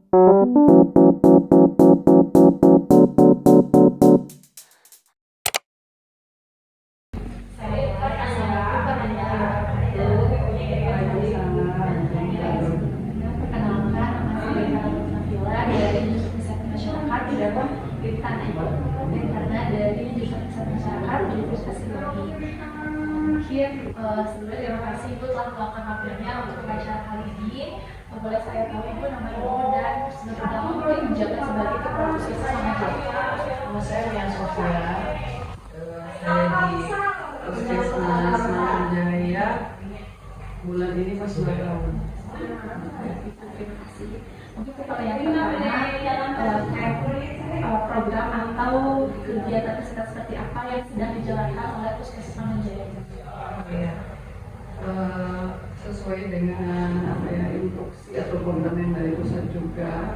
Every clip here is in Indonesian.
Karena dari jurusan kesehatan masyarakat Universitas Ilmu. Mungkin sebelumnya terima kasih Ibu telah melakukan waktunya untuk wawancara kali ini. Boleh saya tahu Ibu nama Ibu dan pertama mungkin menjabat sebagai Kepala Puskesmas Samanjaya. Nama saya Mian Sofia. Saya di Puskesmas Samanjaya. Bulan ini masih 2 tahun. Mungkin pertanyaan pertama, program atau kegiatan kesehatan seperti apa yang sedang dijalankan oleh Puskesmas Samanjaya? Ya, sesuai dengan instruksi atau komitmen dari pusat juga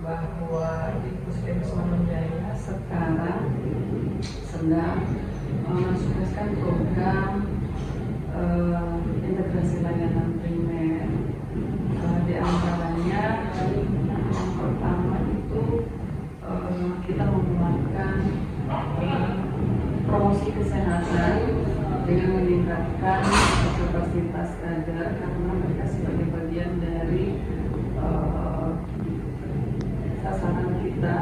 bahwa di Puskesmas Samanjaya sekarang sedang mensukseskan program integrasi layanan primer. Di antaranya yang pertama itu kita menggunakan promosi kesehatan dengan meningkatkan kapasitas kader karena mereka sebagai bagian dari sasaran kita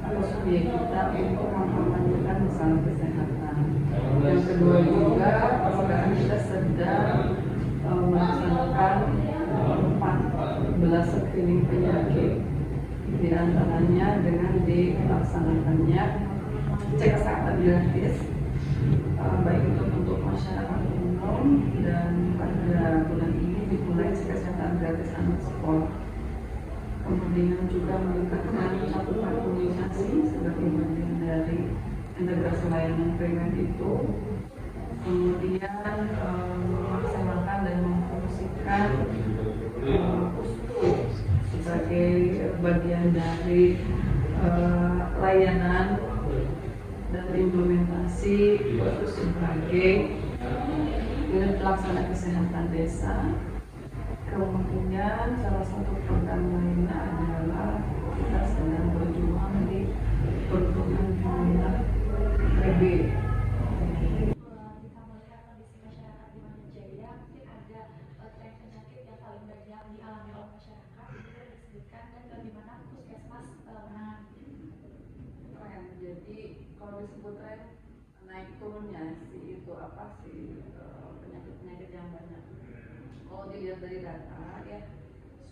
atau subjek kita untuk mempertanyakan masalah kesehatan. Yang kedua juga sekarang kita sedang melaksanakan 14 screening penyakit, di antaranya dengan dilaksanakannya cek kesehatan gratis baik untuk masyarakat umum, dan pada bulan ini dimulai cek kesehatan gratis anak sekolah. Kemudian juga meningkatkan cakupan imunisasi sebagai bagian dari integrasi layanan primer itu. Kemudian melaksanakan dan memfungsikan sebagai bagian dari layanan dan implementasi sebagai unit pelaksana kesehatan desa. Kemudian salah satu program lainnya adalah kita sedang berjuang di perhubungan wilayah PB. Kita melihat kondisi masyarakat di Samanjaya, mungkin ada tren penyakit yang paling banyak dialami oleh masyarakat, itu disebutkan dan bagaimana Puskesmas menangani. Jadi kalau disebut tren naik turunnya itu apa sih penyakit-penyakit yang banyak. Kalau dilihat dari data ya,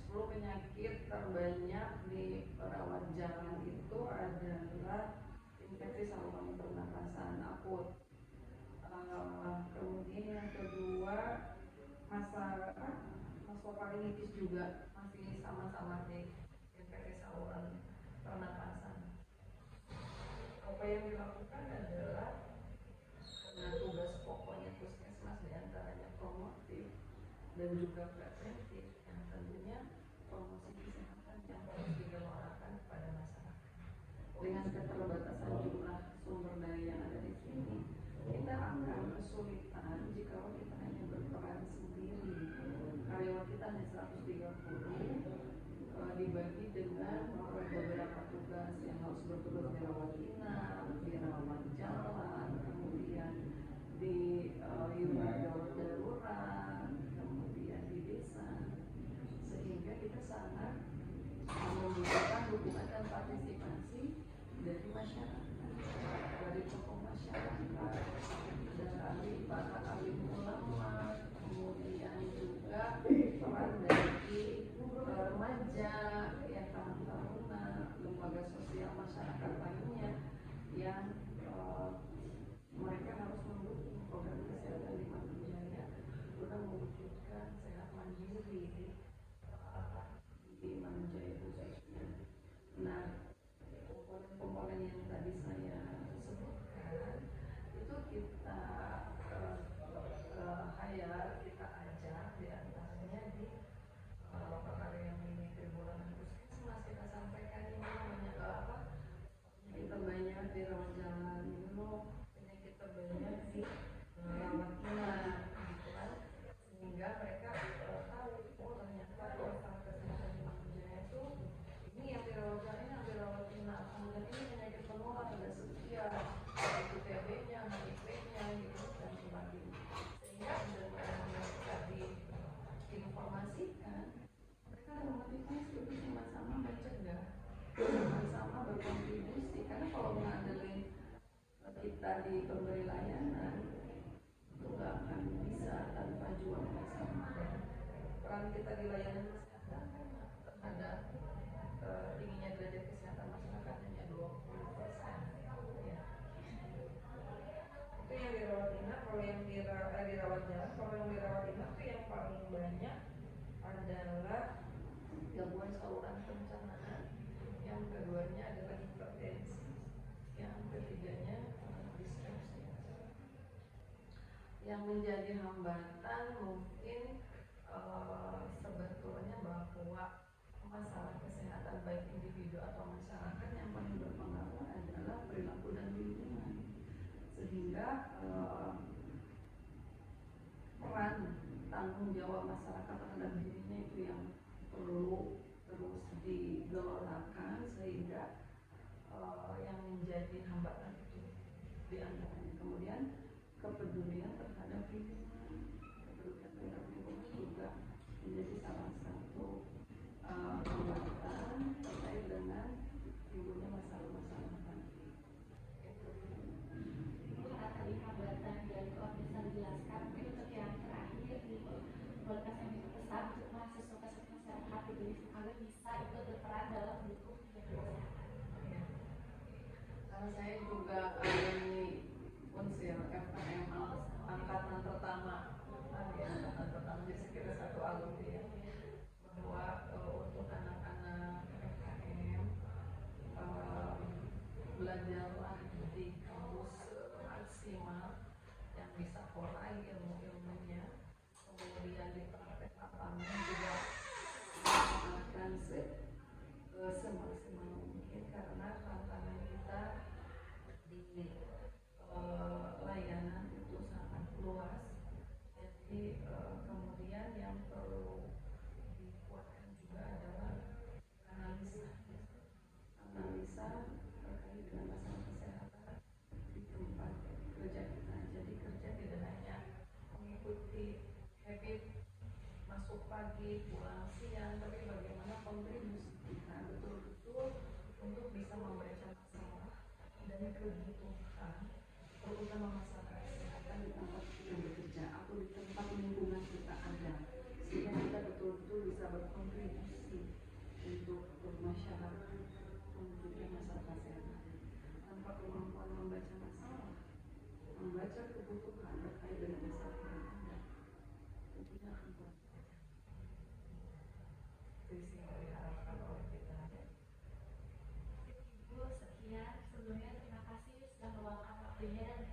10 penyakit terbanyak di perawat jalan itu adalah infeksi saluran pernapasan akut. Kemudian yang kedua masalah faringitis juga masih sama-sama di infeksi saluran pernapasan. Apa yang dilakukan adalah karena tugas pokoknya puskesmas diantaranya promotif dan juga preventif, yang tentunya promosi kesehatan yang harus digalakan kepada masyarakat. Dengan keterbatasan jumlah sumber daya yang ada di sini, kita akan kesulitan jika kita hanya berperan sendiri. Karyawan kita hanya 130, dibagi dengan beberapa tugas yang harus bertugas di rawat inap, di rawat jalan, kemudian di unit gawat darurat, kemudian di desa, sehingga kita sangat membutuhkan dukungan dan partisipasi dari masyarakat, dari tokoh masyarakat, dari para alim ulama, kemudian juga peran dari remaja, ya taruna, lembaga sosial masyarakat lainnya yang mereka harus mendukung program kesehatan di Samanjaya guna mewujudkan sehat mandiri di Samanjaya khususnya. Nah, komponen-komponen yang tadi saya sebutkan itu kita kita ajak diantaranya di yang ini kebulangan puskesmas kita sampaikan ini namanya penyakit terbanyak di rawat jalan dulu, penyakit terbanyak di rawat inap gitu kan, sehingga mereka tahu oh ternyata kita di layanan kesehatan terhadap tingginya derajat kesehatan masyarakat hanya 20%. Ya. Itu yang dirawat inap. Kalau yang dirawat jalan, kalau yang dirawat inap itu yang paling banyak adalah gangguan saluran pencernaan, yang keduanya adalah hipertensi, yang ketiganya distresi. Yang menjadi hambatan mungkin sebetulnya bahwa masalah kesehatan baik individu atau masyarakat yang paling berpengaruh adalah perilaku dan lingkungan, sehingga peran tanggung jawab masyarakat terhadap dirinya itu yang perlu terus digelorakan, sehingga yang menjadi hambatan itu diantaranya. Kemudian kepedulian terhadap lingkungan, kepedulian terhadap lingkungan juga menjadi salah satu hambatan terkait dengan timbulnya masalah-masalah tadi. Karena tadi hambatan dan kalau bisa dijelaskan, mungkin untuk yang terakhir di podcast yang itu pesan untuk mahasiswa masyarakat itu agar bisa ikut berperan dalam mendukung kegiatan kesehatan. Karena saya juga alumni Unsil FKM angkatan pertama, angkatan pertama di sekitar satu alumni ya, bahwa untuk anak-anak FKM belajarlah di kampus maksimal yang bisa korai ilmu-ilmunya, kemudian di praktek lapangan juga akan semaksimal mungkin, karena tantangan kita di layanan itu sangat luas. Jadi kemudian yang perlu dikuatkan juga adalah analisa terkait dengan masalah kesehatan di tempat kerja kita. Jadi kerja tidak hanya mengikuti habit masuk pagi, pulang siang, tapi bagaimana kontribusi kita betul-betul untuk bisa membaca masalah dan kebutuhan, terutama masalah kesehatan di tempat kita bekerja atau di tempat lingkungan kita ada, sehingga kita betul-betul bisa berkontribusi untuk masyarakat mempunyai masalah kesehatan. Tanpa kemampuan membaca masalah, membaca kebutuhan terkait dengan masalah yang ada, tentunya akan kuat. Itu yang diharapkan oleh kita. Ibu, sekian. Sebelumnya terima kasih sudah meluangkan waktunya dan